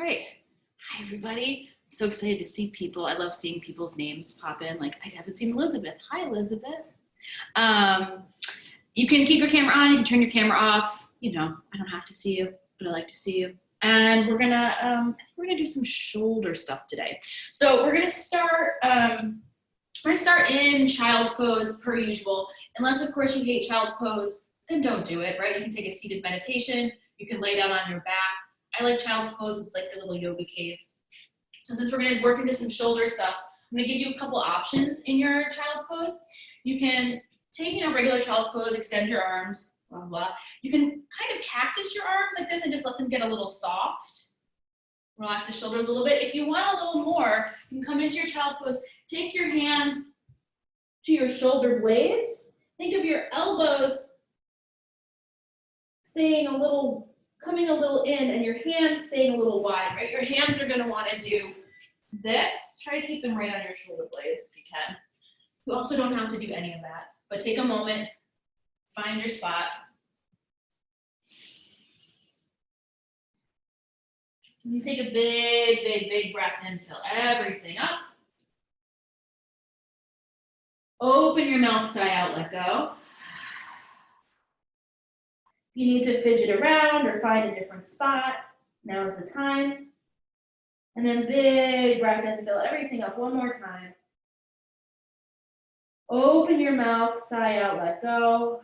right. Hi, everybody. I'm so excited to see people. I love seeing people's names pop in. Like, I haven't seen Elizabeth. Hi, Elizabeth. You can keep your camera on. You can turn your camera off. You know, I don't have to see you, but I like to see you. And we're gonna, I think we're gonna do some shoulder stuff today. So we're gonna start. We're gonna start in child's pose per usual. Unless, of course, you hate child's pose, then don't do it. Right? You can take a seated meditation. You can lay down on your back. I like child's pose. It's like your little yoga cave. So since we're going to work into some shoulder stuff, I'm going to give you a couple options in your child's pose. You can take, regular child's pose, extend your arms, blah, blah. You can kind of cactus your arms like this and just let them get a little soft. Relax the shoulders a little bit. If you want a little more, you can come into your child's pose. Take your hands to your shoulder blades. Think of your elbows coming a little in, and your hands staying a little wide, right? Your hands are gonna wanna do this. Try to keep them right on your shoulder blades if you can. You also don't have to do any of that, but take a moment, find your spot. You take a big, big, big breath in, fill everything up. Open your mouth, sigh out, let go. If you need to fidget around or find a different spot, now is the time. And then big breath in, fill everything up one more time. Open your mouth, sigh out, let go.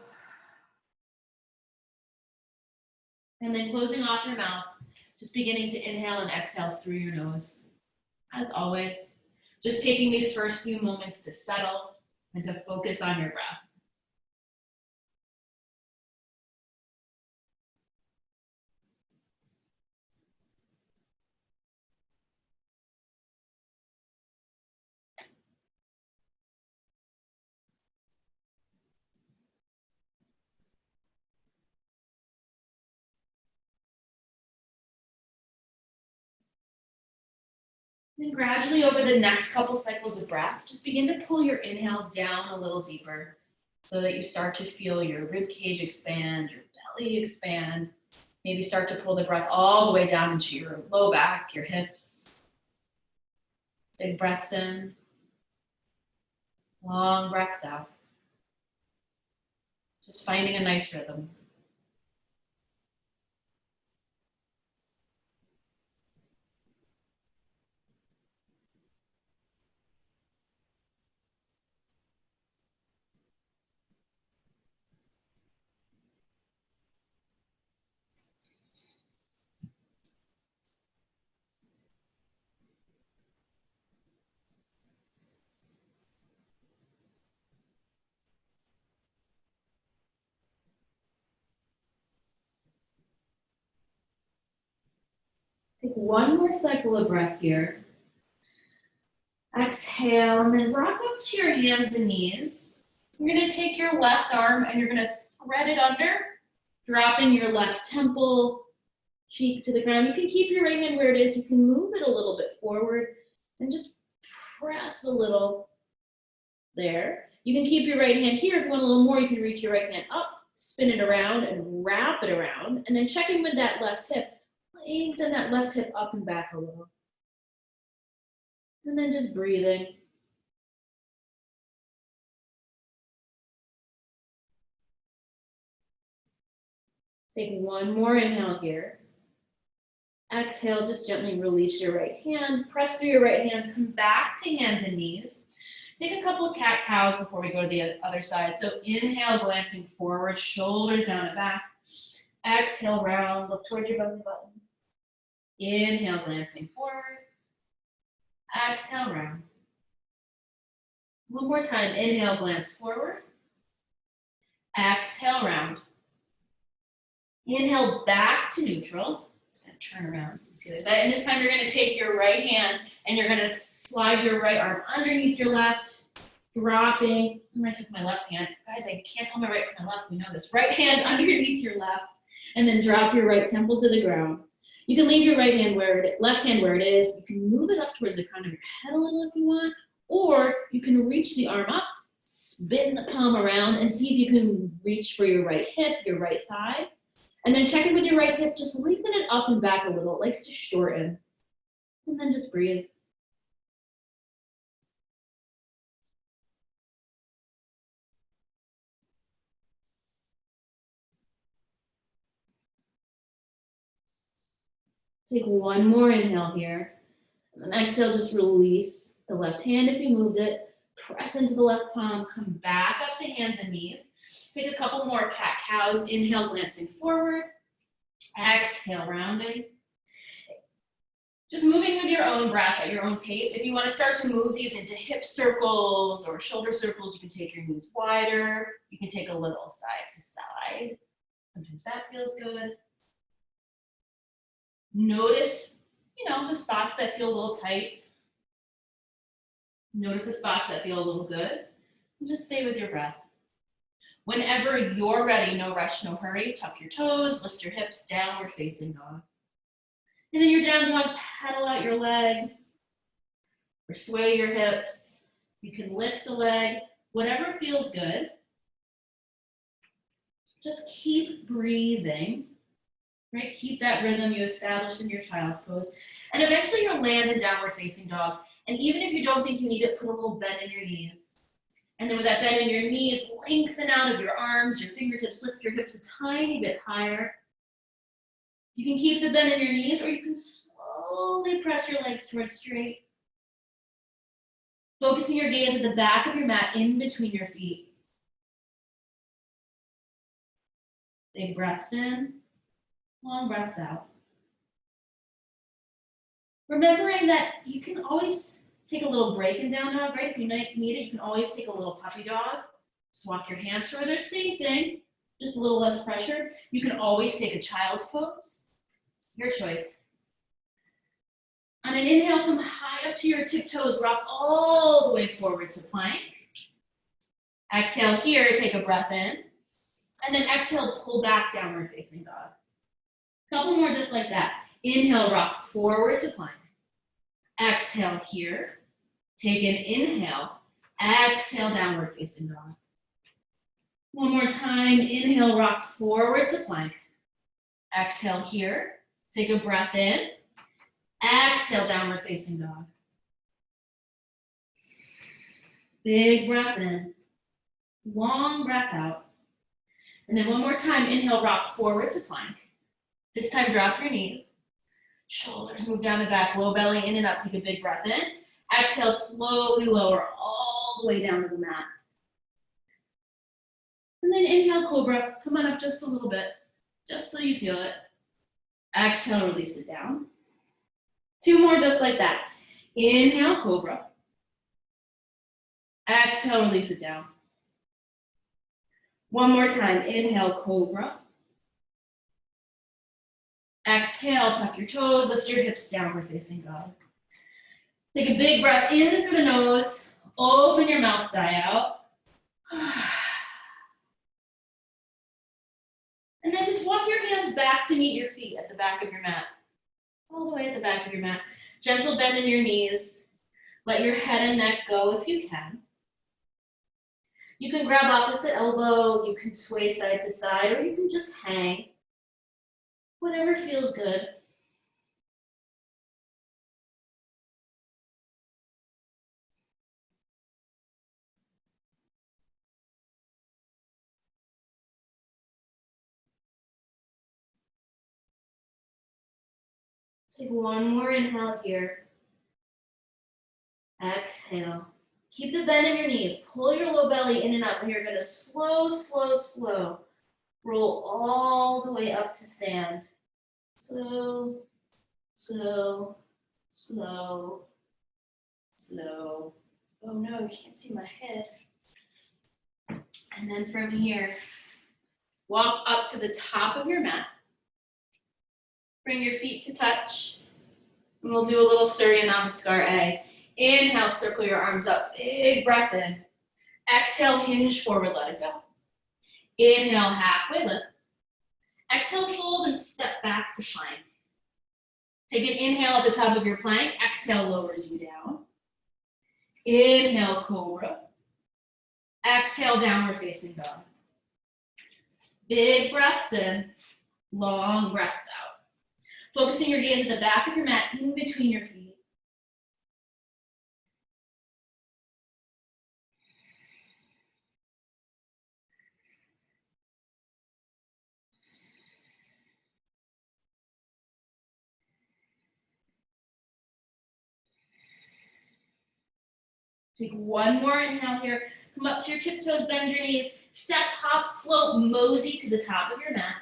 And then closing off your mouth, just beginning to inhale and exhale through your nose. As always, just taking these first few moments to settle and to focus on your breath. Then gradually over the next couple cycles of breath, just begin to pull your inhales down a little deeper so that you start to feel your rib cage expand, your belly expand. Maybe start to pull the breath all the way down into your low back, your hips. Big breaths in, long breaths out. Just finding a nice rhythm. Take one more cycle of breath here. Exhale, and then rock up to your hands and knees. You're gonna take your left arm and you're gonna thread it under, dropping your left temple, cheek to the ground. You can keep your right hand where it is. You can move it a little bit forward and just press a little there. You can keep your right hand here. If you want a little more, you can reach your right hand up, spin it around and wrap it around. And then checking with that left hip, lengthen that left hip up and back a little. And then just breathing. Take one more inhale here. Exhale, just gently release your right hand. Press through your right hand, come back to hands and knees. Take a couple of cat-cows before we go to the other side. So inhale, glancing forward, shoulders down and back. Exhale, round, look towards your belly button. Inhale, glancing forward. Exhale, round. One more time, inhale, glance forward. Exhale, round. Inhale, back to neutral. Just gonna turn around so you can see the other side. And this time you're gonna take your right hand and you're gonna slide your right arm underneath your left, dropping. I'm gonna take my left hand. Guys, I can't tell my right from my left, we know this. Right hand underneath your left, and then drop your right temple to the ground. You can leave your left hand where it is. You can move it up towards the crown of your head a little if you want, or you can reach the arm up, spin the palm around, and see if you can reach for your right hip, your right thigh. And then check in with your right hip, just lengthen it up and back a little. It likes to shorten. And then just breathe. Take one more inhale here. And then exhale, just release the left hand if you moved it. Press into the left palm, come back up to hands and knees. Take a couple more cat-cows. Inhale, glancing forward. Exhale, rounding. Just moving with your own breath at your own pace. If you want to start to move these into hip circles or shoulder circles, you can take your knees wider. You can take a little side to side. Sometimes that feels good. Notice, the spots that feel a little tight. Notice the spots that feel a little good. And just stay with your breath. Whenever you're ready, no rush, no hurry, tuck your toes, lift your hips, downward facing dog. And then your down dog, pedal out your legs or sway your hips. You can lift the leg, whatever feels good. Just keep breathing, right? Keep that rhythm you established in your child's pose. And eventually you'll land in downward facing dog. And even if you don't think you need it, put a little bend in your knees. And then with that bend in your knees, lengthen out of your arms, your fingertips, lift your hips a tiny bit higher. You can keep the bend in your knees, or you can slowly press your legs towards straight. Focusing your gaze at the back of your mat in between your feet. Big breaths in, long breaths out. Remembering that you can always take a little break in down dog, right? If you need it, you can always take a little puppy dog. Just walk your hands further, same thing, just a little less pressure. You can always take a child's pose, your choice. On an inhale, come high up to your tiptoes, rock all the way forward to plank. Exhale here, take a breath in. And then exhale, pull back, downward facing dog. Couple more just like that. Inhale, rock forward to plank. Exhale here. Take an inhale. Exhale, downward facing dog. One more time. Inhale, rock forward to plank. Exhale here. Take a breath in. Exhale, downward facing dog. Big breath in. Long breath out. And then one more time. Inhale, rock forward to plank. This time, drop your knees. Shoulders move down the back, low belly in and up. Take a big breath in. Exhale, slowly lower all the way down to the mat. And then inhale, cobra. Come on up just a little bit, just so you feel it. Exhale, release it down. Two more just like that. Inhale, cobra. Exhale, release it down. One more time. Inhale, cobra. Exhale, tuck your toes, lift your hips, downward facing dog. Take a big breath in through the nose, open your mouth, sigh out. And then just walk your hands back to meet your feet at the back of your mat. All the way at the back of your mat. Gentle bend in your knees. Let your head and neck go if you can. You can grab opposite elbow, you can sway side to side, or you can just hang. Whatever feels good. Take one more inhale here. Exhale. Keep the bend in your knees. Pull your low belly in and up, and you're going to slow, slow, slow. Roll all the way up to stand. Slow, slow, slow, slow. Oh no, you can't see my head. And then from here, walk up to the top of your mat. Bring your feet to touch. And we'll do a little Surya Namaskar A. Inhale, circle your arms up. Big breath in. Exhale, hinge forward, let it go. Inhale, halfway lift. Exhale, fold and step back to plank. Take an inhale at the top of your plank. Exhale, lowers you down. Inhale, cobra. Exhale, downward facing dog. Big breaths in, long breaths out. Focusing your gaze at the back of your mat in between your feet. Take one more inhale here. Come up to your tiptoes, bend your knees. Step, hop, float, mosey to the top of your mat.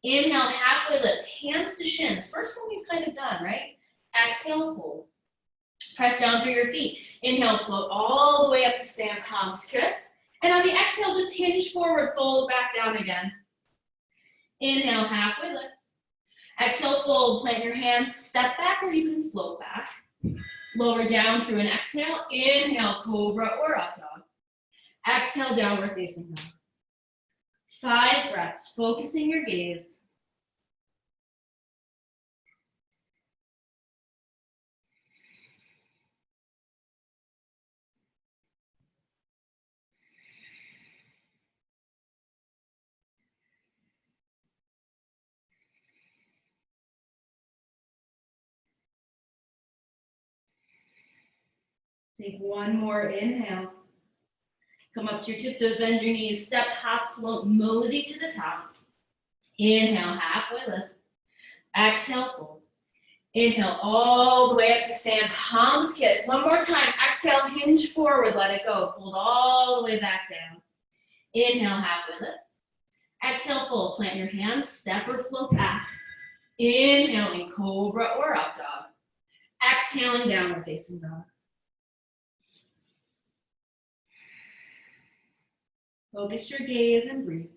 Inhale, halfway lift, hands to shins. First one we've kind of done, right? Exhale, fold. Press down through your feet. Inhale, float all the way up to stand, palms kiss. And on the exhale, just hinge forward, fold back down again. Inhale, halfway lift. Exhale, fold, plant your hands, step back or you can float back. Lower down through an exhale. Inhale, cobra or up dog. Exhale, downward facing dog. 5 breaths, focusing your gaze. Take one more inhale. Come up to your tiptoes, bend your knees, step, hop, float, mosey to the top. Inhale, halfway lift. Exhale, fold. Inhale, all the way up to stand, palms kiss. One more time, exhale, hinge forward, let it go. Fold all the way back down. Inhale, halfway lift. Exhale, fold, plant your hands, step or float back. Inhaling, cobra or up dog. Exhaling, downward facing dog. Focus your gaze and breathe.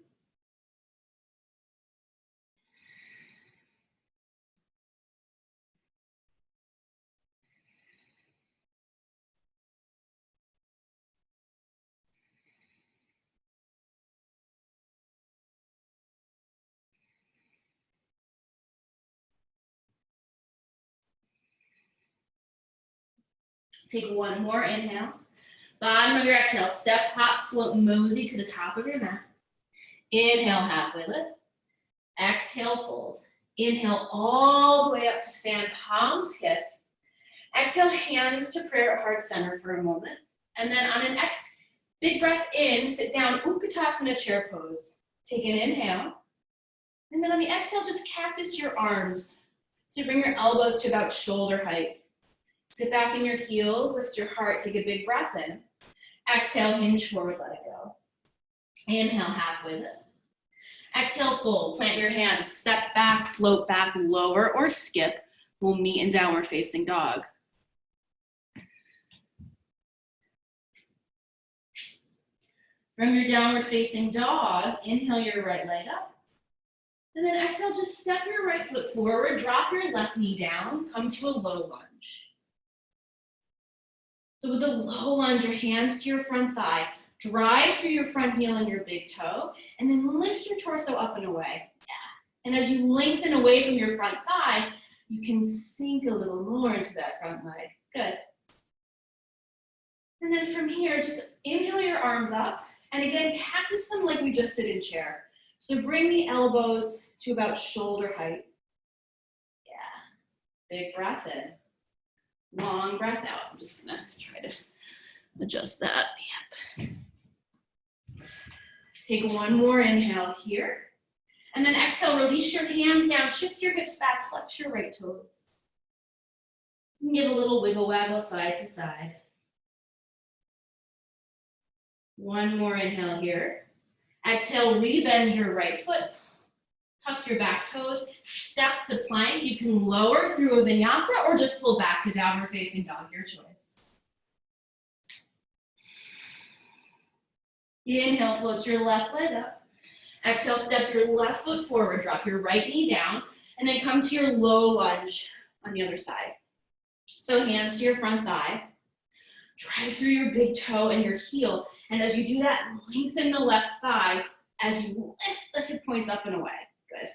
Take one more inhale. Bottom of your exhale, step, hop, float, mosey to the top of your mat. Inhale, halfway lift. Exhale, fold. Inhale all the way up to stand, palms kiss. Exhale, hands to prayer at heart center for a moment. And then on an big breath in, sit down, Utkatasana chair pose. Take an inhale. And then on the exhale, just cactus your arms. So bring your elbows to about shoulder height. Sit back in your heels, lift your heart, take a big breath in. Exhale, hinge forward, let it go. Inhale, halfway lift. Exhale, fold, plant your hands, step back, float back, lower or skip. We'll meet in downward facing dog. From your downward facing dog, inhale your right leg up. And then exhale, just step your right foot forward, drop your left knee down, come to a low lunge. So with the low lunge, your hands to your front thigh, drive through your front heel and your big toe, and then lift your torso up and away. Yeah. And as you lengthen away from your front thigh, you can sink a little more into that front leg. Good. And then from here, just inhale your arms up, and again, cactus them like we just did in chair. So bring the elbows to about shoulder height. Yeah. Big breath in. Long breath out. I'm just gonna try to adjust that. Yep. Take one more inhale here. And then exhale, release your hands down, shift your hips back, flex your right toes. You can give a little wiggle waggle side to side. One more inhale here. Exhale, rebend your right foot. Tuck your back toes, step to plank. You can lower through a vinyasa or just pull back to downward facing dog, your choice. Inhale, float your left leg up. Exhale, step your left foot forward, drop your right knee down, and then come to your low lunge on the other side. So hands to your front thigh. Drive through your big toe and your heel. And as you do that, lengthen the left thigh as you lift the hip points up and away. Good.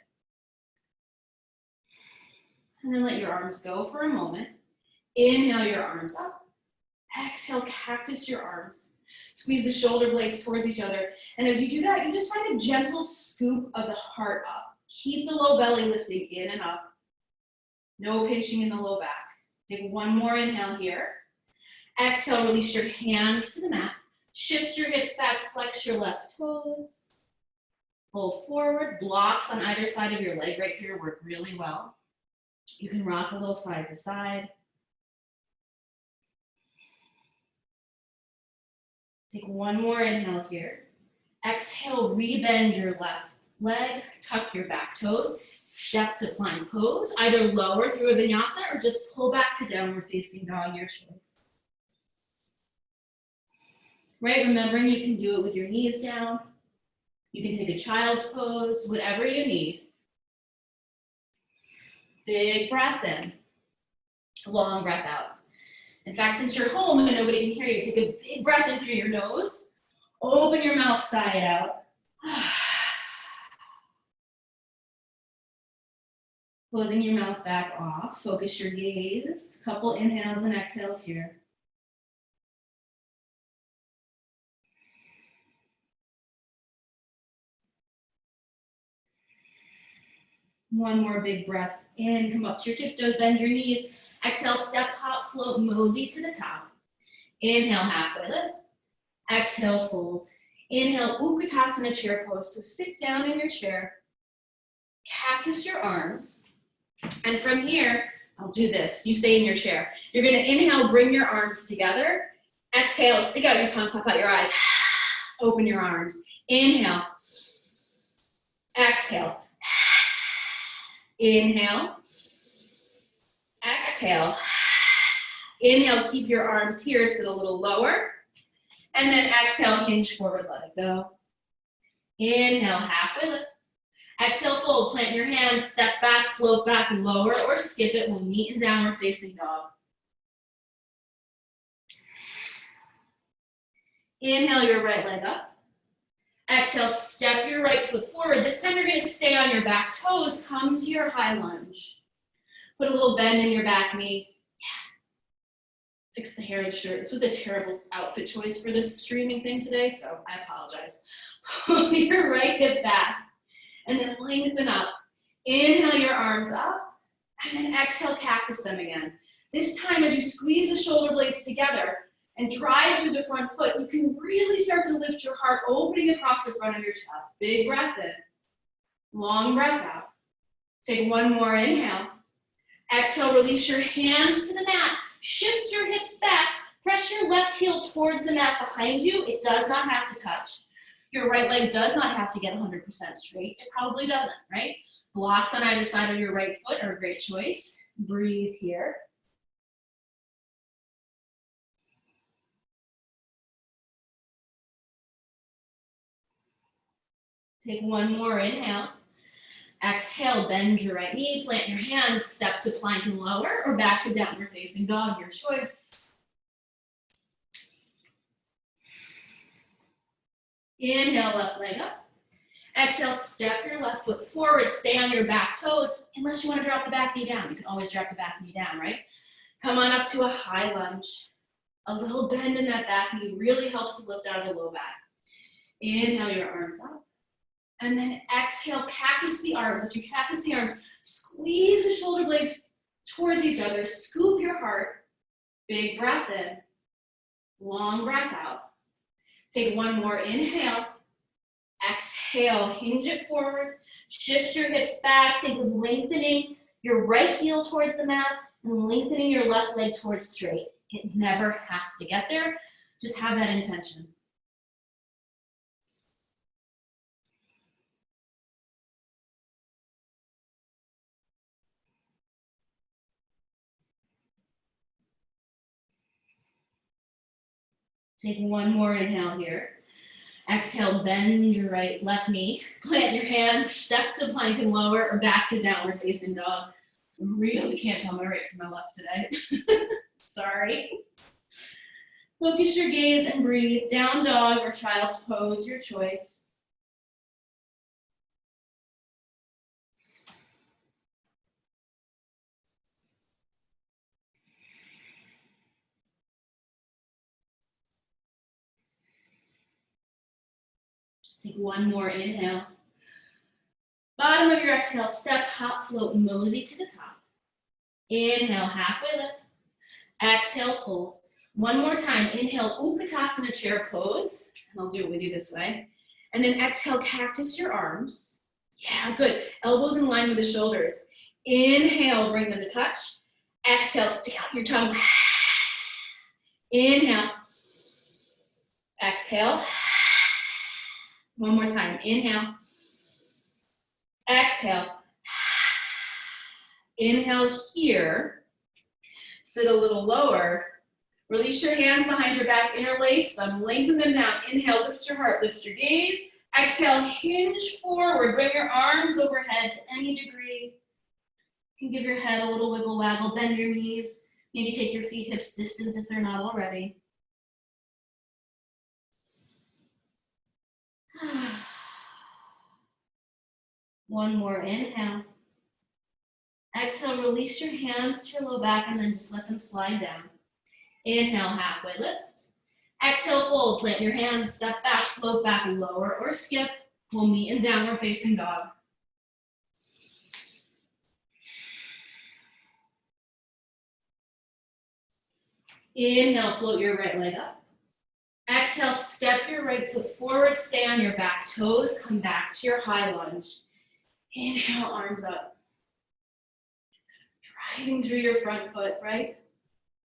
And then let your arms go for a moment. Inhale your arms up. Exhale, cactus your arms. Squeeze the shoulder blades towards each other. And as you do that, you just find a gentle scoop of the heart up. Keep the low belly lifting in and up. No pinching in the low back. Take one more inhale here. Exhale, release your hands to the mat. Shift your hips back, flex your left toes. Pull forward, blocks on either side of your leg right here work really well. You can rock a little side to side. Take one more inhale here. Exhale, rebend your left leg, tuck your back toes, step to plank pose, either lower through a vinyasa or just pull back to downward facing dog, your choice. Right, remembering you can do it with your knees down. You can take a child's pose, whatever you need. Big breath in, long breath out. In fact, since you're home and nobody can hear you, take a big breath in through your nose, open your mouth, sigh it out. Closing your mouth back off, focus your gaze. Couple inhales and exhales here. One more big breath in, come up to your tiptoes, bend your knees. Exhale, step, hop, float, mosey to the top. Inhale, halfway lift. Exhale, fold. Inhale, Utkatasana chair pose. So sit down in your chair, cactus your arms. And from here, I'll do this. You stay in your chair. You're gonna inhale, bring your arms together. Exhale, stick out your tongue, pop out your eyes. Open your arms. Inhale. Exhale. Inhale. Exhale. Inhale, keep your arms here, sit a little lower. And then exhale, hinge forward, let it go. Inhale, halfway lift. Exhale, fold, plant your hands, step back, float back, lower or skip it. We'll meet in downward facing dog. Inhale your right leg up. Exhale, step your right foot forward. This time you're gonna stay on your back toes, come to your high lunge. Put a little bend in your back knee. Yeah. Fix the hair and shirt. This was a terrible outfit choice for this streaming thing today, so I apologize. Pull your right hip back. And then lengthen up. Inhale your arms up, and then exhale, cactus them again. This time, as you squeeze the shoulder blades together and drive through the front foot, you can really start to lift your heart, opening across the front of your chest. Big breath in, long breath out. Take one more inhale. Exhale, release your hands to the mat. Shift your hips back. Press your left heel towards the mat behind you. It does not have to touch. Your right leg does not have to get 100% straight. It probably doesn't, right? Blocks on either side of your right foot are a great choice. Breathe here. Take one more inhale. Exhale, bend your right knee, plant your hands, step to plank and lower, or back to downward facing dog, your choice. Inhale, left leg up. Exhale, step your left foot forward, stay on your back toes, unless you want to drop the back knee down. You can always drop the back knee down, right? Come on up to a high lunge. A little bend in that back knee really helps to lift out of the low back. Inhale your arms up. And then exhale, cactus the arms. As you cactus the arms, squeeze the shoulder blades towards each other, scoop your heart. Big breath in, long breath out. Take one more inhale. Exhale, hinge it forward, shift your hips back, think of lengthening your right heel towards the mat and lengthening your left leg towards straight. It never has to get there, just have that intention. Take one more inhale here. Exhale, bend your left knee, plant your hands, step to plank and lower, or back to downward facing dog. I really can't tell my right from my left today. Sorry. Focus your gaze and breathe. Down dog or child's pose, your choice. Take one more inhale. Bottom of your exhale, step, hop, float, mosey to the top. Inhale, halfway lift. Exhale, pull. One more time. Inhale, Utkatasana chair pose. And I'll do it with you this way. And then exhale, cactus your arms. Yeah, good. Elbows in line with the shoulders. Inhale, bring them to touch. Exhale, stick out your tongue. Inhale. Exhale. One more time. Inhale. Exhale. Inhale here. Sit a little lower. Release your hands behind your back. Interlace them. Lengthen them down. Inhale. Lift your heart. Lift your gaze. Exhale. Hinge forward. Bring your arms overhead to any degree. You can give your head a little wiggle waggle. Bend your knees. Maybe take your feet hips distance if they're not already. One more inhale. Exhale, release your hands to your low back and then just let them slide down. Inhale, halfway lift. Exhale, fold. Plant your hands, step back, float back, lower or skip. We'll meet in downward facing dog. Inhale, float your right leg up. Exhale, step your right foot forward, stay on your back toes, come back to your high lunge. Inhale, arms up. Driving through your front foot, right?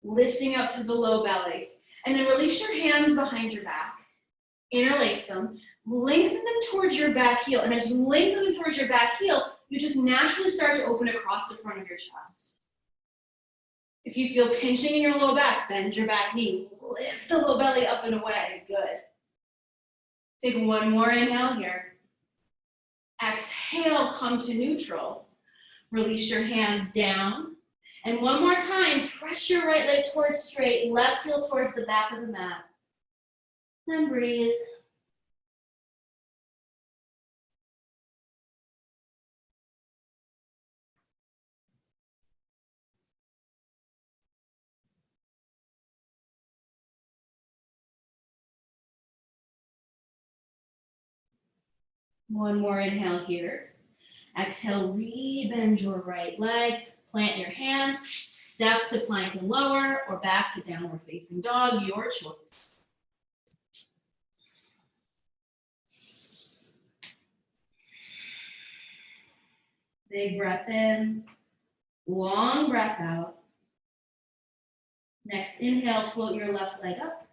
Lifting up through the low belly. And then release your hands behind your back. Interlace them. Lengthen them towards your back heel. And as you lengthen them towards your back heel, you just naturally start to open across the front of your chest. If you feel pinching in your low back, bend your back knee. Lift the low belly up and away. Good. Take one more inhale here. Exhale, come to neutral. Release your hands down. And one more time, press your right leg towards straight, left heel towards the back of the mat. And breathe. One more inhale here. Exhale, re-bend your right leg. Plant your hands, step to plank and lower, or back to downward facing dog, your choice. Big breath in, long breath out. Next inhale, float your left leg up.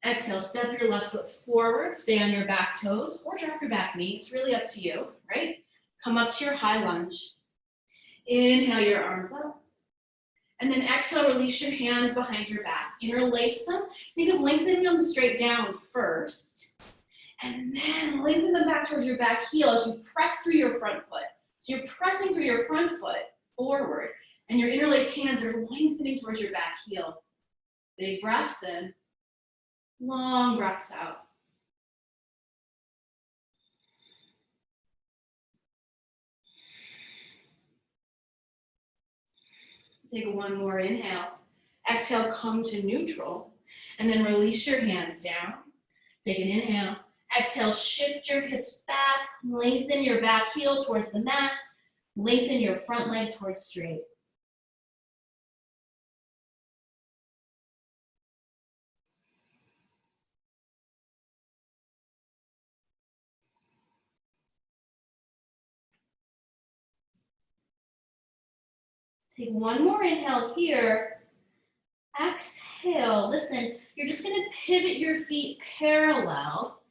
Exhale, step your left foot forward, stay on your back toes, or drop your back knee. It's really up to you, right? Come up to your high lunge. Inhale your arms up. And then exhale, release your hands behind your back. Interlace them. Think of lengthening them straight down first. And then lengthen them back towards your back heel as you press through your front foot. So you're pressing through your front foot forward, and your interlaced hands are lengthening towards your back heel. Big breaths in. Long breaths out. Take one more inhale. Exhale, come to neutral, and then release your hands down. Take an inhale. Exhale, shift your hips back, lengthen your back heel towards the mat, lengthen your front leg towards straight. Take one more inhale here. Exhale, listen, you're just gonna pivot your feet parallel.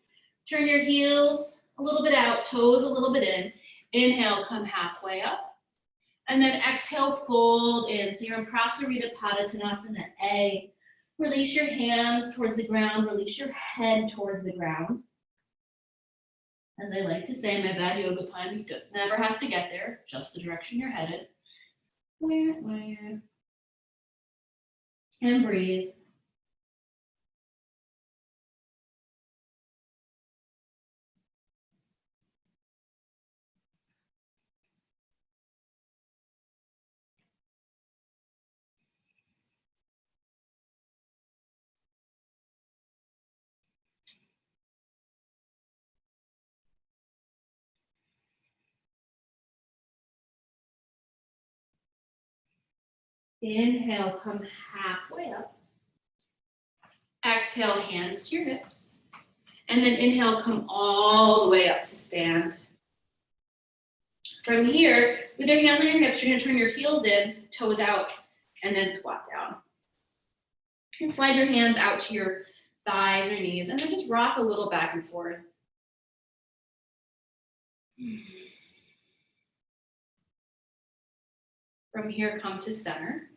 Turn your heels a little bit out, toes a little bit in. Inhale, come halfway up. And then exhale, fold in. So you're in Prasarita Padottanasana A. Release your hands towards the ground. Release your head towards the ground. As I like to say, my bad yoga plan never has to get there, just the direction you're headed. And breathe. Inhale, come halfway up. Exhale, hands to your hips. And then inhale, come all the way up to stand. From here, with your hands on your hips, you're gonna turn your heels in, toes out, and then squat down. And slide your hands out to your thighs or knees, and then just rock a little back and forth. From here, come to center.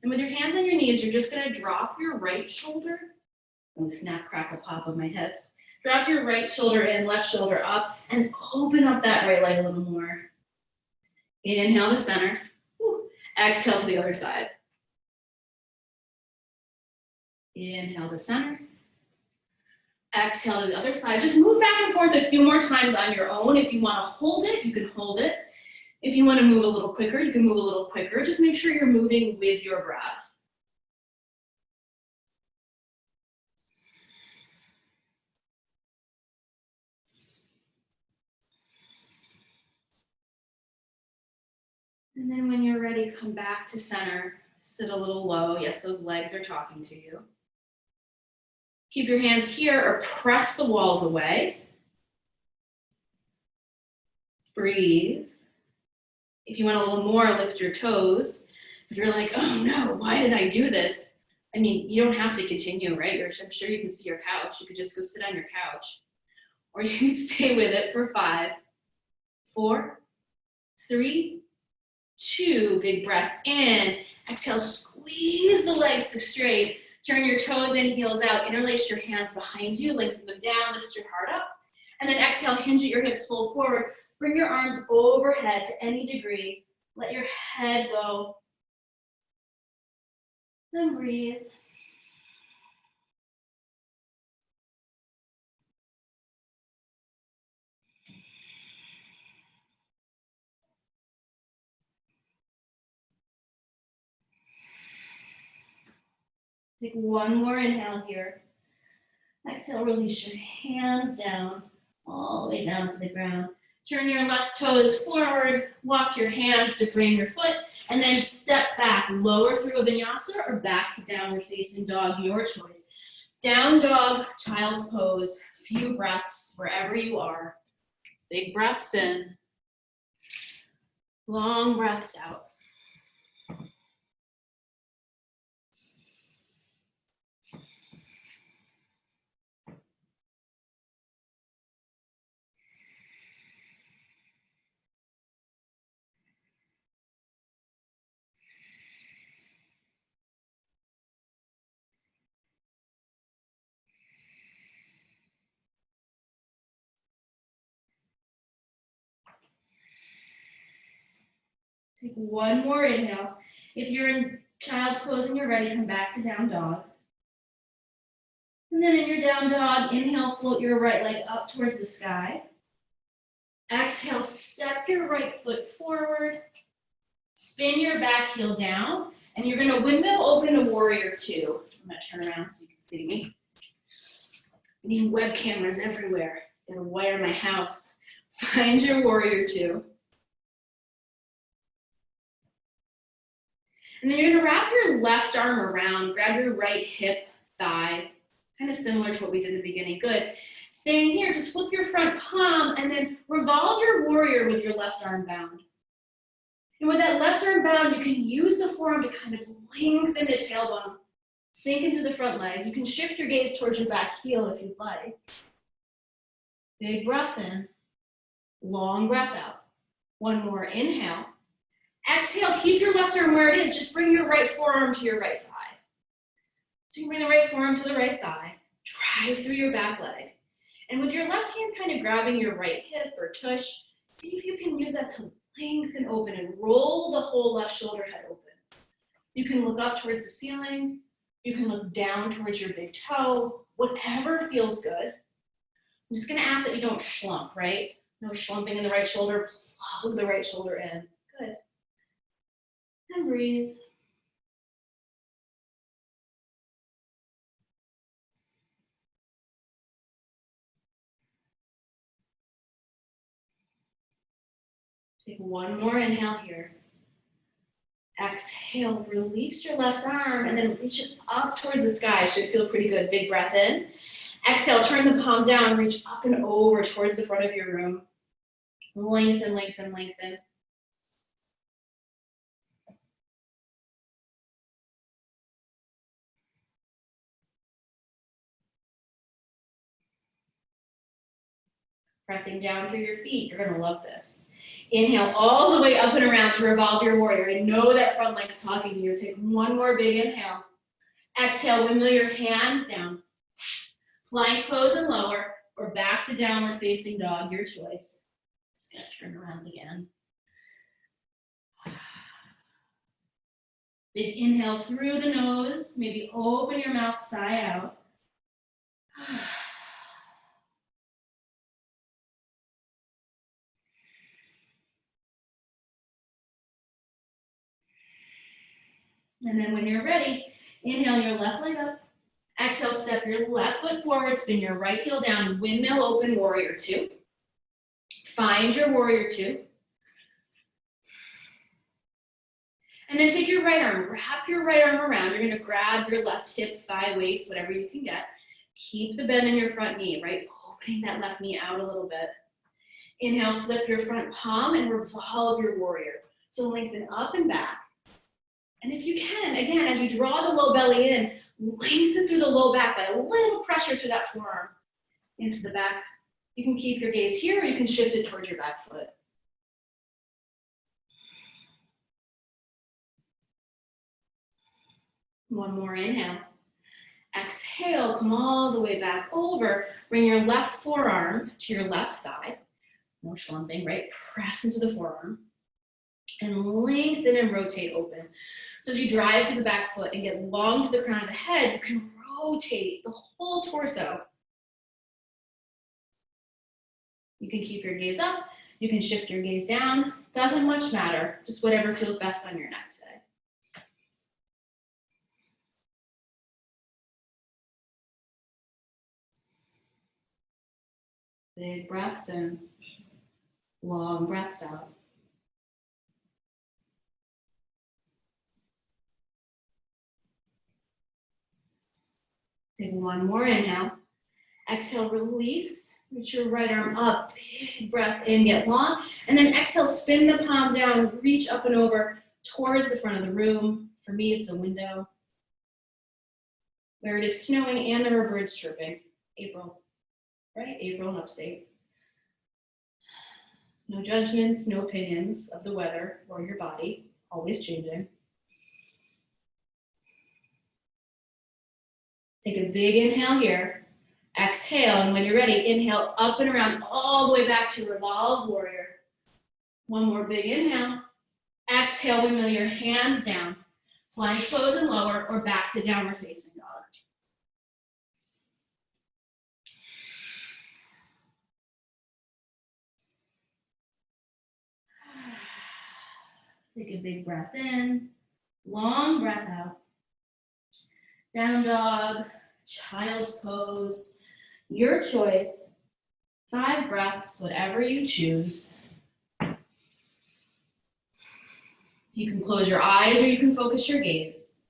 And with your hands on your knees, you're just gonna drop your right shoulder. Oh, snap, crackle, pop of my hips. Drop your right shoulder in, left shoulder up, and open up that right leg a little more. Inhale to center. Whew. Exhale to the other side. Inhale to center. Exhale to the other side. Just move back and forth a few more times on your own. If you want to hold it, you can hold it. If you want to move a little quicker, you can move a little quicker. Just make sure you're moving with your breath. And then when you're ready, come back to center. Sit a little low. Yes, those legs are talking to you. Keep your hands here or press the walls away. Breathe. If you want a little more, lift your toes. If you're like, oh no, why did I do this? I mean, you don't have to continue, right? I'm sure you can see your couch. You could just go sit on your couch. Or you can stay with it for 5, 4, 3, 2. Big breath in. Exhale, squeeze the legs to straight. Turn your toes in, heels out. Interlace your hands behind you. Lengthen them down, lift your heart up. And then exhale, hinge at your hips, fold forward. Bring your arms overhead to any degree. Let your head go. Then breathe. Take one more inhale here. Exhale, release your hands down, all the way down to the ground. Turn your left toes forward, walk your hands to frame your foot, and then step back, lower through a vinyasa or back to downward facing dog, your choice. Down dog, child's pose, few breaths wherever you are. Big breaths in, long breaths out. Take one more inhale. If you're in child's pose and you're ready, come back to down dog. And then in your down dog, inhale, float your right leg up towards the sky. Exhale, step your right foot forward. Spin your back heel down. And you're going to window open to warrior 2. I'm going to turn around so you can see me. I need web cameras everywhere. I'm going to wire my house. Find your warrior 2. And then you're gonna wrap your left arm around, grab your right hip, thigh, kind of similar to what we did in the beginning. Good. Staying here, just flip your front palm and then revolve your warrior with your left arm bound. And with that left arm bound, you can use the forearm to kind of lengthen the tailbone, sink into the front leg. You can shift your gaze towards your back heel if you'd like. Big breath in, long breath out. One more, inhale. Exhale, keep your left arm where it is. Just bring your right forearm to your right thigh. So you bring the right forearm to the right thigh, drive through your back leg. And with your left hand kind of grabbing your right hip or tush, see if you can use that to lengthen open and roll the whole left shoulder head open. You can look up towards the ceiling. You can look down towards your big toe, whatever feels good. I'm just gonna ask that you don't slump, right? No slumping in the right shoulder, plug the right shoulder in. Good. And breathe. Take one more inhale here. Exhale, release your left arm and then reach it up towards the sky. Should feel pretty good. Big breath in. Exhale, turn the palm down, reach up and over towards the front of your room. Lengthen, lengthen, lengthen. Pressing down through your feet. You're gonna love this. Inhale all the way up and around to revolve your warrior. I know that front leg's talking to you. Take one more big inhale. Exhale, windmill your hands down. Plank pose and lower, or back to downward facing dog, your choice. Just gonna turn around again. Big inhale through the nose, maybe open your mouth, sigh out. And then when you're ready, inhale your left leg up. Exhale, step your left foot forward, spin your right heel down, windmill open, warrior two. Find your warrior two. And then take your right arm, wrap your right arm around. You're gonna grab your left hip, thigh, waist, whatever you can get. Keep the bend in your front knee, right? Opening that left knee out a little bit. Inhale, flip your front palm and revolve your warrior. So lengthen up and back. And if you can, again, as you draw the low belly in, lengthen through the low back by a little pressure through that forearm into the back. You can keep your gaze here, or you can shift it towards your back foot. One more inhale. Exhale, come all the way back over. Bring your left forearm to your left thigh. No slumping, right? Press into the forearm. And lengthen and rotate open. So as you drive to the back foot and get long to the crown of the head, you can rotate the whole torso. You can keep your gaze up. You can shift your gaze down. Doesn't much matter. Just whatever feels best on your neck today. Big breaths in, long breaths out. Take one more inhale. Exhale, release. Reach your right arm up. Big breath in, get long. And then exhale, spin the palm down, reach up and over towards the front of the room. For me, it's a window where it is snowing and there are birds chirping. April, right? April in upstate. No judgments, no opinions of the weather or your body, always changing. Take a big inhale here. Exhale, and when you're ready, inhale up and around all the way back to revolve warrior. One more big inhale. Exhale, windmill your hands down. Plank pose and lower, or back to downward facing dog. Take a big breath in, long breath out. Down dog, child's pose, your choice. 5 breaths, whatever you choose. You can close your eyes or you can focus your gaze.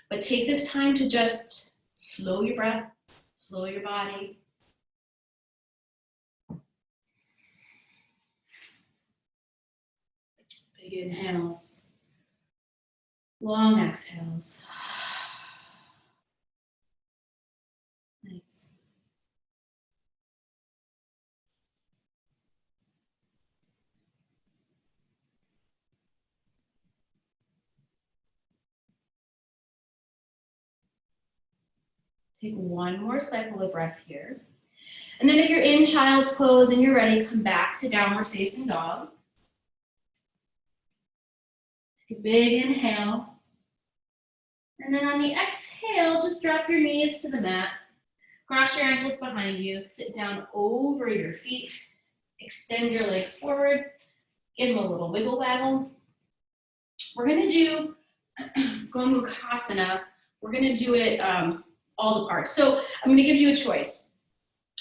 But take this time to just slow your breath, slow your body. Big inhales, long exhales. Nice. Take one more cycle of breath here. And then if you're in child's pose and you're ready, come back to downward facing dog. Take a big inhale. And then on the exhale, just drop your knees to the mat. Cross your ankles behind you. Sit down over your feet. Extend your legs forward. Give them a little wiggle waggle. We're going to do Gomukhasana. We're going to do it all the parts. So I'm going to give you a choice.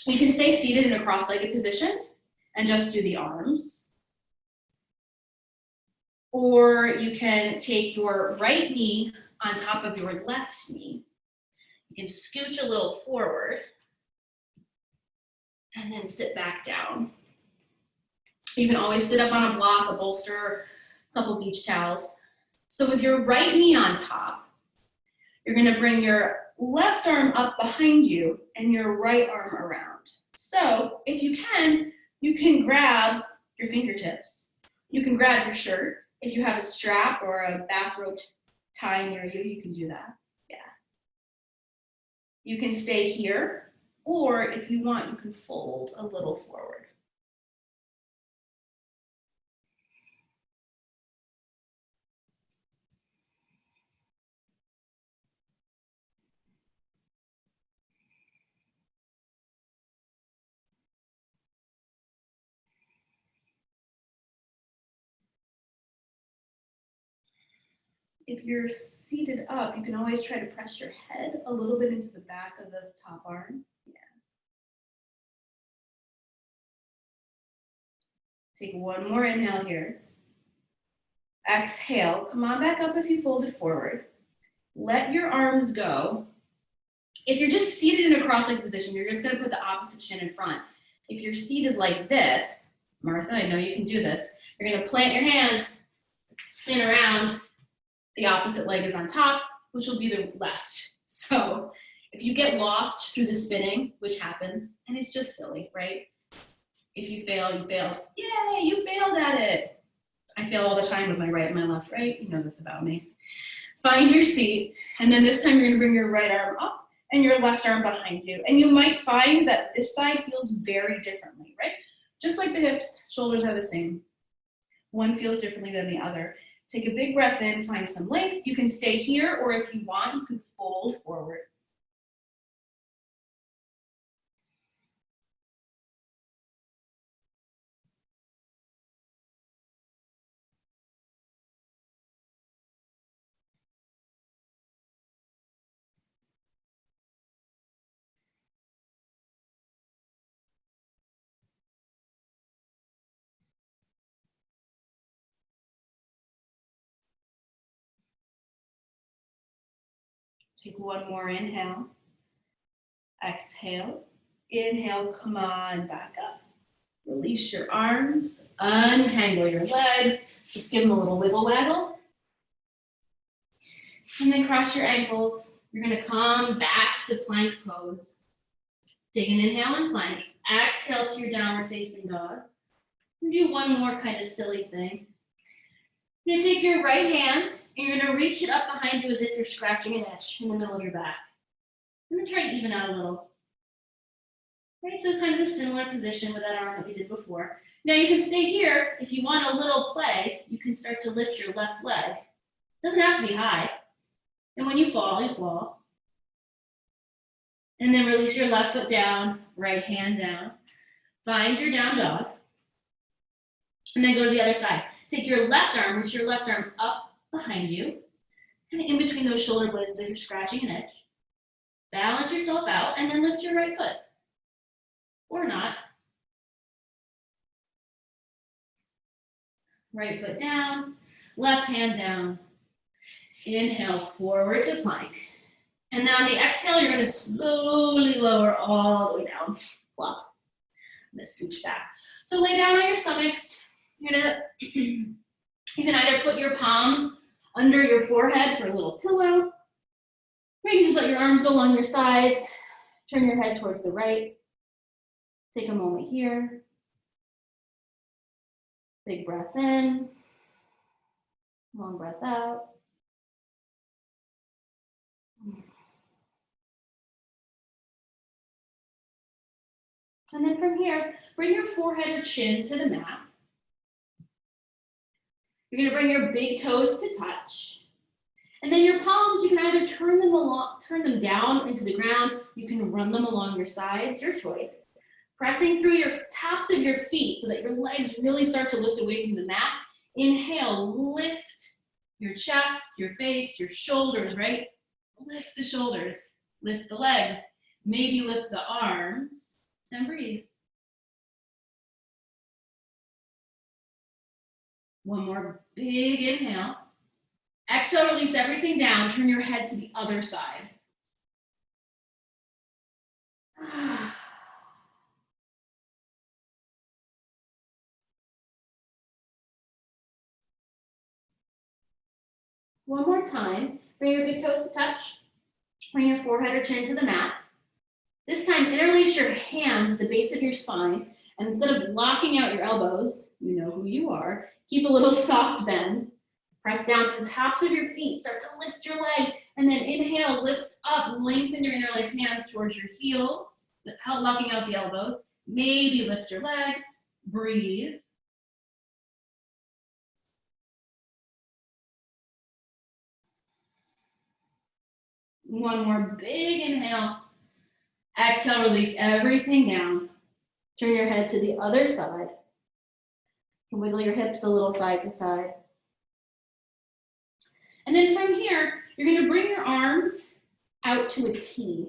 You can stay seated in a cross-legged position and just do the arms. Or you can take your right knee on top of your left knee. You can scooch a little forward and then sit back down. You can always sit up on a block, a bolster, a couple beach towels. So with your right knee on top, you're going to bring your left arm up behind you and your right arm around. So if you can, You can grab your fingertips. You can grab your shirt. If you have a strap or a bathrobe tie near you, you can do that. Yeah. You can stay here, or if you want, you can fold a little forward. If you're seated up, you can always try to press your head a little bit into the back of the top arm. Yeah. Take one more inhale here. Exhale, come on back up if you folded forward. Let your arms go. If you're just seated in a cross-legged position, you're just gonna put the opposite shin in front. If you're seated like this, Martha, I know you can do this. You're gonna plant your hands, spin around. The opposite leg is on top, which will be the left. So if you get lost through the spinning, which happens, and it's just silly, right? If you fail, you failed. Yay, you failed at it. I fail all the time with my right and my left, right? You know this about me. Find your seat, and then this time you're gonna bring your right arm up and your left arm behind you. And you might find that this side feels very differently, right? Just like the hips, shoulders are the same. One feels differently than the other. Take a big breath in, find some length. You can stay here, or if you want, you can fold forward. Take one more inhale. Exhale. Inhale, come on back up. Release your arms, untangle your legs. Just give them a little wiggle waggle. And then cross your ankles. You're gonna come back to plank pose. Take an inhale and plank. Exhale to your downward facing dog. And do one more kind of silly thing. You're gonna take your right hand and you're gonna reach it up behind you as if you're scratching an itch in the middle of your back. And then try to even out a little. Right, so kind of a similar position with that arm that we did before. Now you can stay here. If you want a little play, you can start to lift your left leg. Doesn't have to be high. And when you fall, you fall. And then release your left foot down, right hand down. Find your down dog. And then go to the other side. Take your left arm, reach your left arm up behind you, kind of in between those shoulder blades as if you're scratching an itch. Balance yourself out, and then lift your right foot. Or not. Right foot down, left hand down. Inhale, forward to plank. And now on the exhale, you're gonna slowly lower all the way down. Plop. And then scooch back. So lay down on your stomachs. You're gonna, you can either put your palms under your forehead for a little pillow, or you can just let your arms go along your sides. Turn your head towards the right. Take a moment here. Big breath in. Long breath out. And then from here, bring your forehead or chin to the mat. You're gonna bring your big toes to touch. And then your palms, you can either turn them down into the ground, you can run them along your sides, your choice. Pressing through your tops of your feet so that your legs really start to lift away from the mat. Inhale, lift your chest, your face, your shoulders, right? Lift the shoulders, lift the legs, maybe lift the arms, and breathe. One more big inhale. Exhale, release everything down. Turn your head to the other side. One more time. Bring your big toes to touch. Bring your forehead or chin to the mat. This time, interlace your hands at the base of your spine And instead of locking out your elbows, you know who you are, keep a little soft bend. Press down to the tops of your feet. Start to lift your legs. And then inhale, lift up, lengthen your interlace hands towards your heels without locking out the elbows. Maybe lift your legs. Breathe. One more big inhale. Exhale, release everything down. Turn your head to the other side. And wiggle your hips a little side to side. And then from here, you're going to bring your arms out to a T.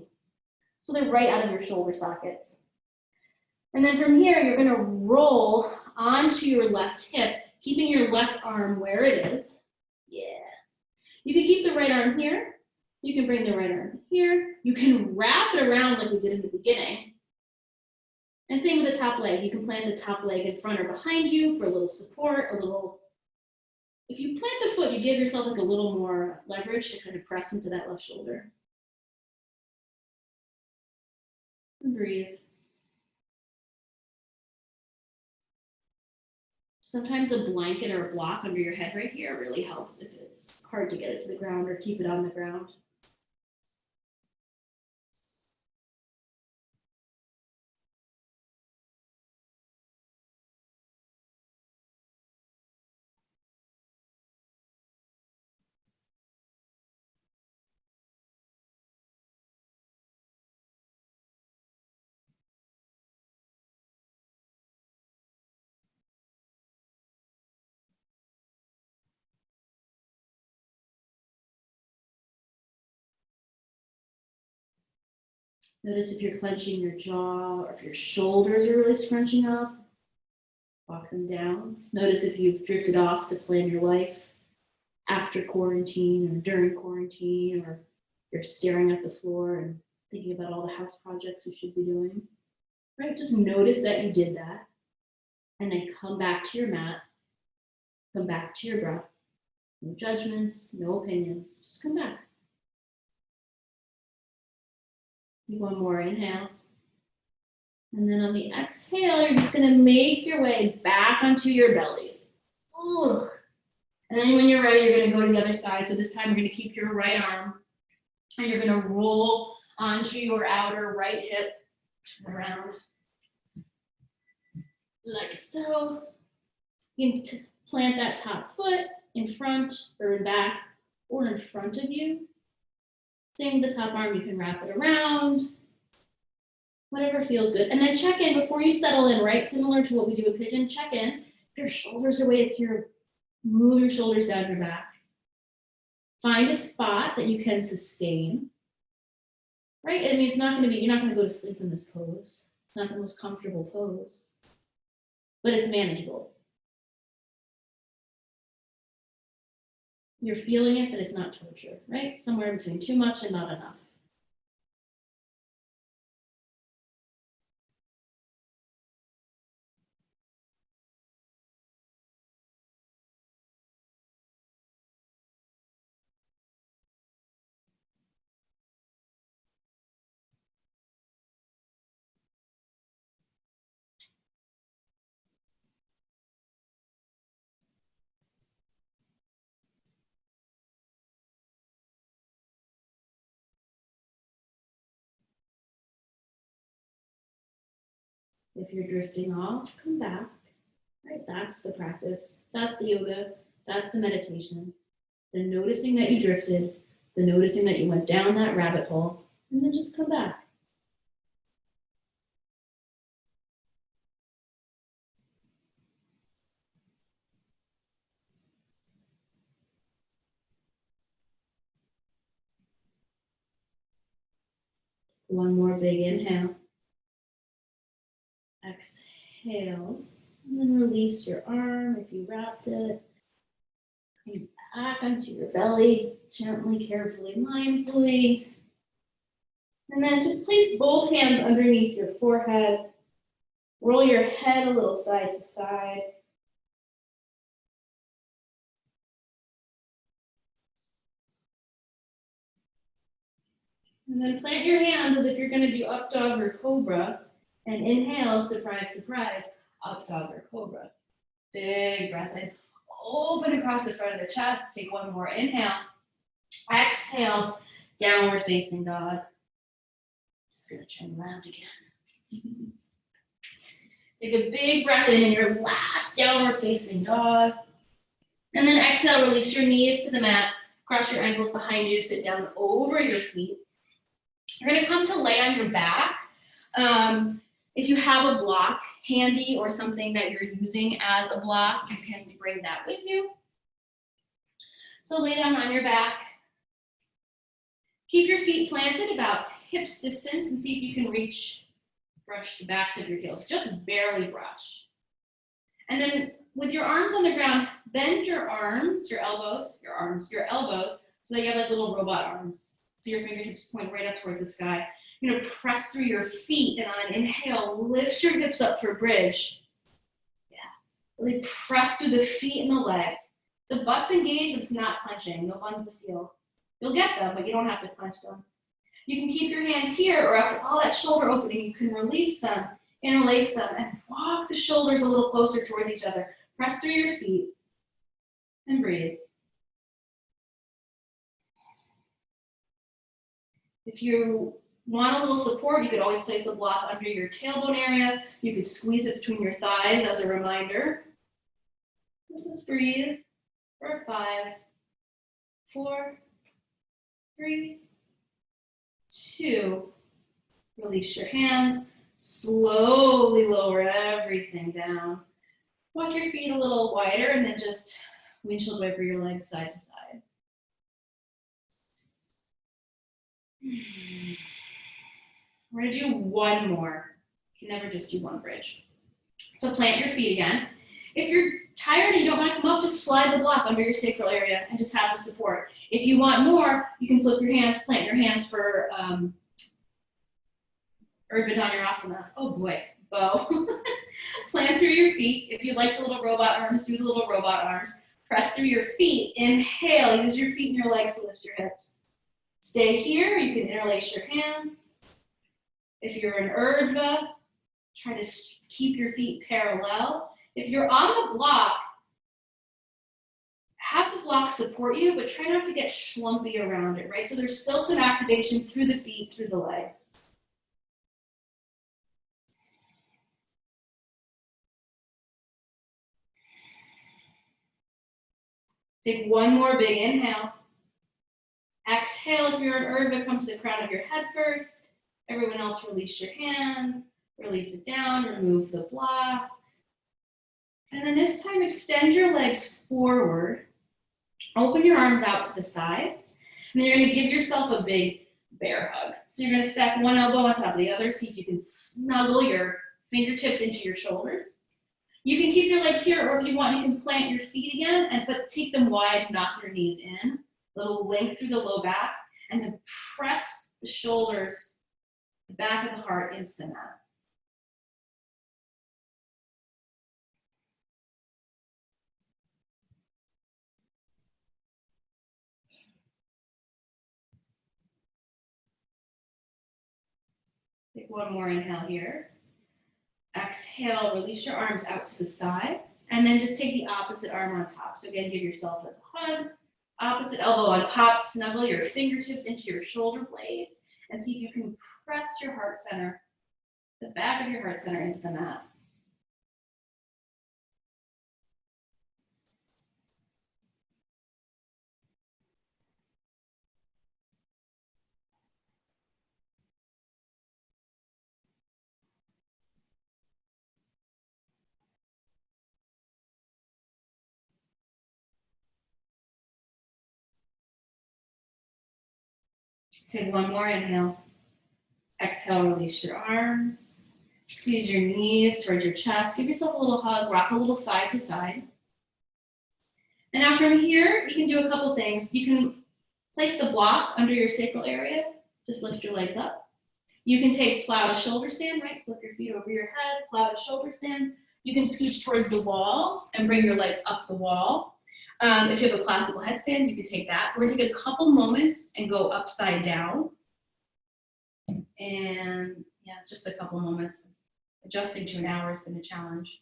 So they're right out of your shoulder sockets. And then from here, you're going to roll onto your left hip, keeping your left arm where it is. Yeah. You can keep the right arm here. You can bring the right arm here. You can wrap it around like we did in the beginning. And same with the top leg. You can plant the top leg in front or behind you for a little support, a little. If you plant the foot, you give yourself like a little more leverage to kind of press into that left shoulder. And breathe. Sometimes a blanket or a block under your head right here really helps if it's hard to get it to the ground or keep it on the ground. Notice if you're clenching your jaw or if your shoulders are really scrunching up. Walk them down. Notice if you've drifted off to plan your life after quarantine or during quarantine, or you're staring at the floor and thinking about all the house projects you should be doing. Right? Just notice that you did that. And then come back to your mat. Come back to your breath. No judgments, no opinions. Just come back. One more inhale. And then on the exhale, you're just going to make your way back onto your bellies. Ooh. And then when you're ready, you're going to go to the other side. So this time you're going to keep your right arm and you're going to roll onto your outer right hip. Turn around like so. You can plant that top foot in front or in back or in front of you. Same with the top arm, you can wrap it around, whatever feels good. And then check in before you settle in, right? Similar to what we do with pigeon, check in. If your shoulders are way up here, move your shoulders down your back. Find a spot that you can sustain, right? I mean, you're not gonna go to sleep in this pose. It's not the most comfortable pose, but it's manageable. You're feeling it, but it's not torture, right? Somewhere between too much and not enough. If you're drifting off, come back, right? That's the practice. That's the yoga. That's the meditation. The noticing that you drifted, the noticing that you went down that rabbit hole, and then just come back. One more big inhale. Exhale, and then release your arm if you wrapped it. Come back onto your belly, gently, carefully, mindfully. And then just place both hands underneath your forehead. Roll your head a little side to side. And then plant your hands as if you're going to do up dog or cobra. And inhale, surprise, surprise, up dog or cobra. Big breath in. Open across the front of the chest. Take one more inhale. Exhale, downward facing dog. Just gonna turn around again. Take a big breath in your last downward facing dog. And then exhale, release your knees to the mat. Cross your ankles behind you, sit down over your feet. You're gonna come to lay on your back. If you have a block handy or something that you're using as a block, you can bring that with you. So lay down on your back. Keep your feet planted about hips distance and see if you can brush the backs of your heels, just barely brush. And then with your arms on the ground, bend your arms, your elbows, so that you have like little robot arms. So your fingertips point right up towards the sky. You're gonna press through your feet, and on an inhale, lift your hips up for bridge. Yeah, really press through the feet and the legs. The butt's engaged, but it's not clenching, no buns to steal. You'll get them, but you don't have to clench them. You can keep your hands here, or after all that shoulder opening, you can release them, interlace them, and walk the shoulders a little closer towards each other. Press through your feet, and breathe. If you want a little support, you could always place a block under your tailbone area. You could squeeze it between your thighs as a reminder. Just breathe for 5, 4, 3, 2. Release your hands. Slowly lower everything down. Walk your feet a little wider and then just windshield wiper your legs side to side. We're gonna do one more. You can never just do one bridge. So plant your feet again. If you're tired and you don't want to come up, just slide the block under your sacral area and just have the support. If you want more, you can flip your hands, plant your hands for Urdhva Oh boy, bow. Plant through your feet. If you like the little robot arms, do the little robot arms. Press through your feet. Inhale, use your feet and your legs to lift your hips. Stay here, you can interlace your hands. If you're in Urdhva, try to keep your feet parallel. If you're on the block, have the block support you, but try not to get schlumpy around it, right? So there's still some activation through the feet, through the legs. Take one more big inhale. Exhale, if you're in Urdhva, come to the crown of your head first. Everyone else, release your hands, release it down, remove the block. And then this time, extend your legs forward. Open your arms out to the sides. And then you're gonna give yourself a big bear hug. So you're gonna stack one elbow on top of the other, see if you can snuggle your fingertips into your shoulders. You can keep your legs here, or if you want, you can plant your feet again, but take them wide, knock your knees in. Little length through the low back, and then press the shoulders, the back of the heart into the mat. Take one more inhale here. Exhale, release your arms out to the sides, and then just take the opposite arm on top. So again, give yourself a hug. Opposite elbow on top, snuggle your fingertips into your shoulder blades, and see if you can press your heart center, the back of your heart center into the mat. Take one more inhale. Exhale, release your arms. Squeeze your knees towards your chest. Give yourself a little hug, rock a little side to side. And now from here, you can do a couple things. You can place the block under your sacral area. Just lift your legs up. You can take plow to shoulder stand, right? Flip your feet over your head, plow to shoulder stand. You can scooch towards the wall and bring your legs up the wall. If you have a classical headstand, you can take that. We're gonna take a couple moments and go upside down. And yeah, just a couple moments. Adjusting to an hour has been a challenge.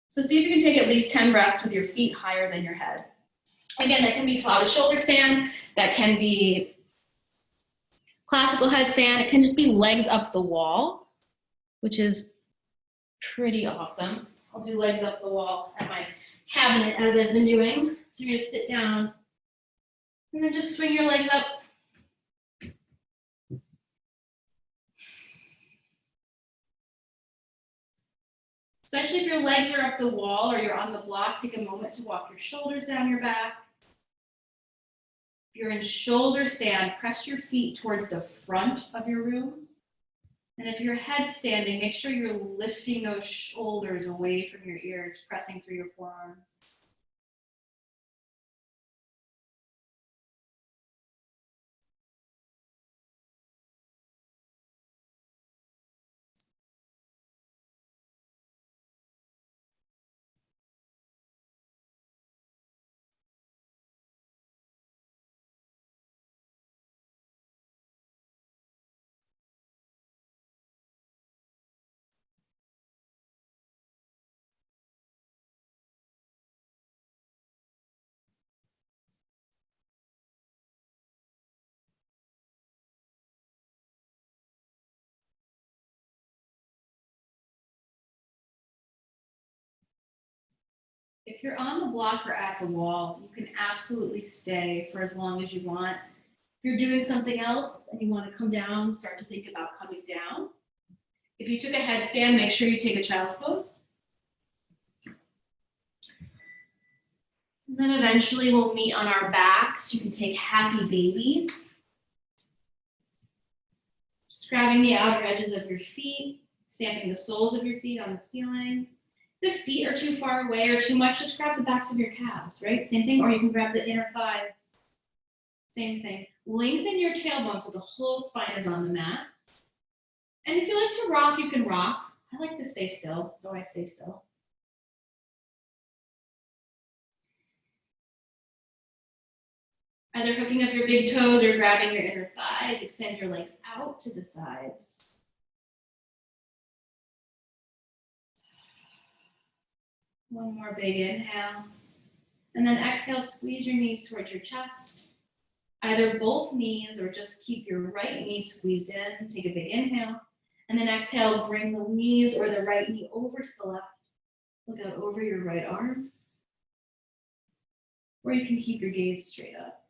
So see if you can take at least 10 breaths with your feet higher than your head. Again, that can be Plows shoulder stand. That can be classical headstand. It can just be legs up the wall, which is pretty awesome. I'll do legs up the wall at my cabinet as I've been doing. So you're gonna sit down and then just swing your legs up. Especially if your legs are up the wall or you're on the block, take a moment to walk your shoulders down your back. If you're in shoulder stand, press your feet towards the front of your room. And if you're headstanding, make sure you're lifting those shoulders away from your ears, pressing through your forearms. If you're on the block or at the wall, you can absolutely stay for as long as you want. If you're doing something else and you want to come down, start to think about coming down. If you took a headstand, make sure you take a child's pose. And then eventually we'll meet on our backs. You can take happy baby. Just grabbing the outer edges of your feet, stamping the soles of your feet on the ceiling. If the feet are too far away or too much, just grab the backs of your calves, right? Same thing, or you can grab the inner thighs. Same thing. Lengthen your tailbone so the whole spine is on the mat. And if you like to rock, you can rock. I like to stay still, so I stay still. Either hooking up your big toes or grabbing your inner thighs, extend your legs out to the sides. One more big inhale. And then exhale, squeeze your knees towards your chest. Either both knees or just keep your right knee squeezed in. Take a big inhale. And then exhale, bring the knees or the right knee over to the left. Look out over your right arm. Or you can keep your gaze straight up.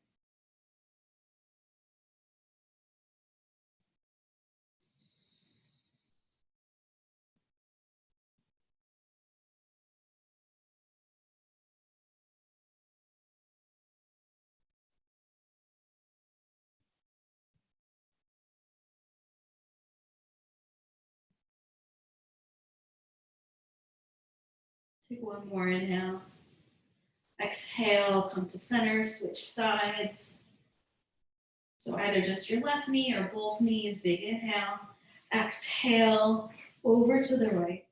Take one more inhale. Exhale, come to center, switch sides. So either just your left knee or both knees, big inhale. Exhale, over to the right.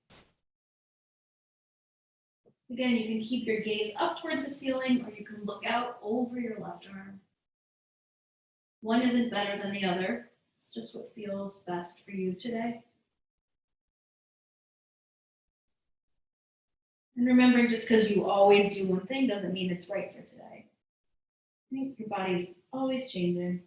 Again, you can keep your gaze up towards the ceiling or you can look out over your left arm. One isn't better than the other. It's just what feels best for you today. And remembering just because you always do one thing doesn't mean it's right for today. Your body's always changing.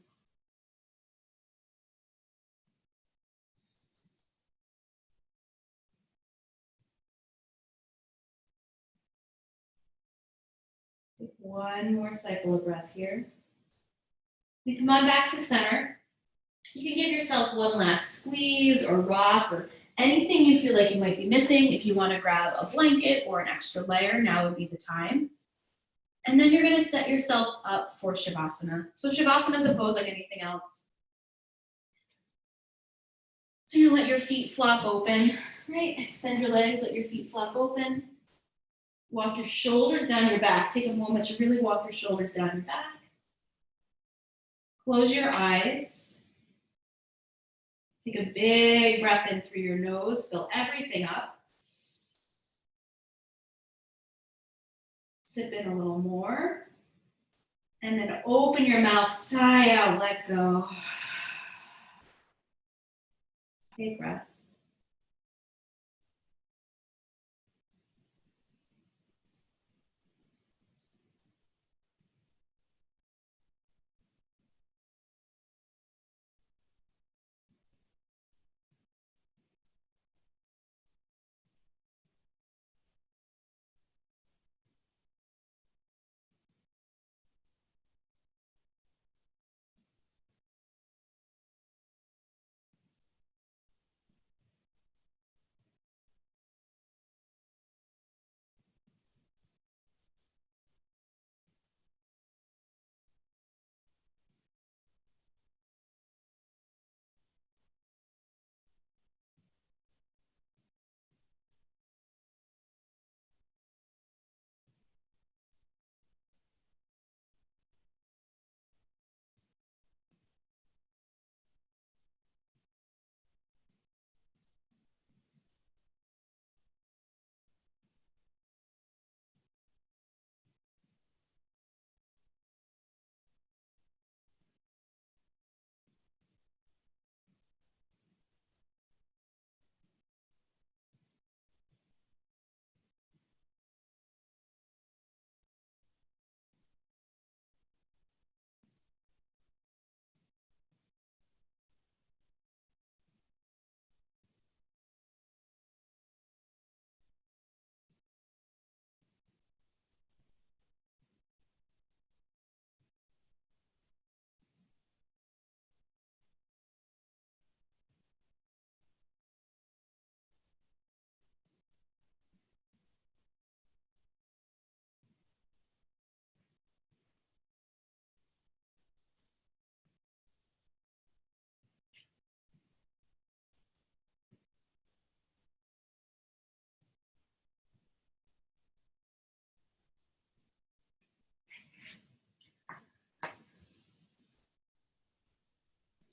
Take one more cycle of breath here. You come on back to center. You can give yourself one last squeeze or rock or anything you feel like you might be missing. If you want to grab a blanket or an extra layer, now would be the time. And then you're going to set yourself up for Shavasana. So Shavasana is a pose like anything else. So you're going to let your feet flop open, right? Extend your legs, let your feet flop open. Walk your shoulders down your back. Take a moment to really walk your shoulders down your back. Close your eyes. Take a big breath in through your nose. Fill everything up. Sip in a little more. And then open your mouth, sigh out, let go. Take breaths.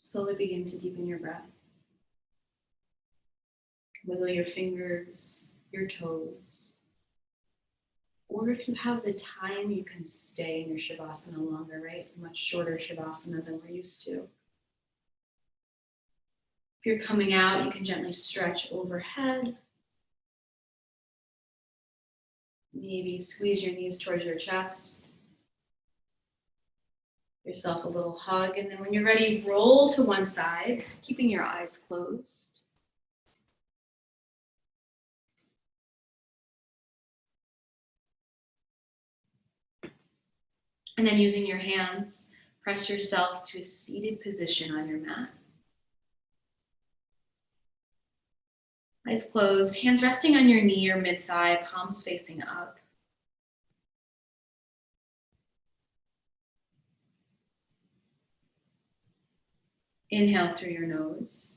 Slowly begin to deepen your breath. Wiggle your fingers, your toes. Or if you have the time, you can stay in your Shavasana longer, right? It's a much shorter Shavasana than we're used to. If you're coming out, you can gently stretch overhead. Maybe squeeze your knees towards your chest. Give yourself a little hug, and then when you're ready, roll to one side, keeping your eyes closed. And then using your hands, press yourself to a seated position on your mat. Eyes closed, hands resting on your knee or mid-thigh, palms facing up. Inhale through your nose.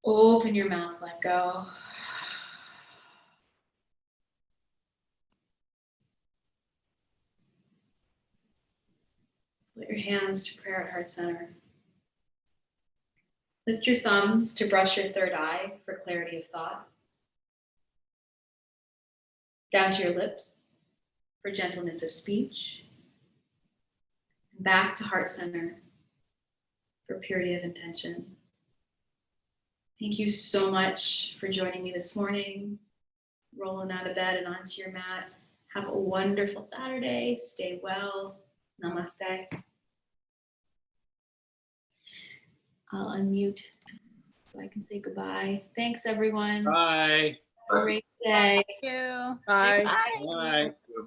Open your mouth, let go. Put your hands to prayer at Heart Center. Lift your thumbs to brush your third eye for clarity of thought. Down to your lips for gentleness of speech. And back to Heart Center for purity of intention. Thank you so much for joining me this morning, rolling out of bed and onto your mat. Have a wonderful Saturday. Stay well. Namaste. I'll unmute so I can say goodbye. Thanks, everyone. Bye. Have a great day. Thank you. Bye. Bye. Bye.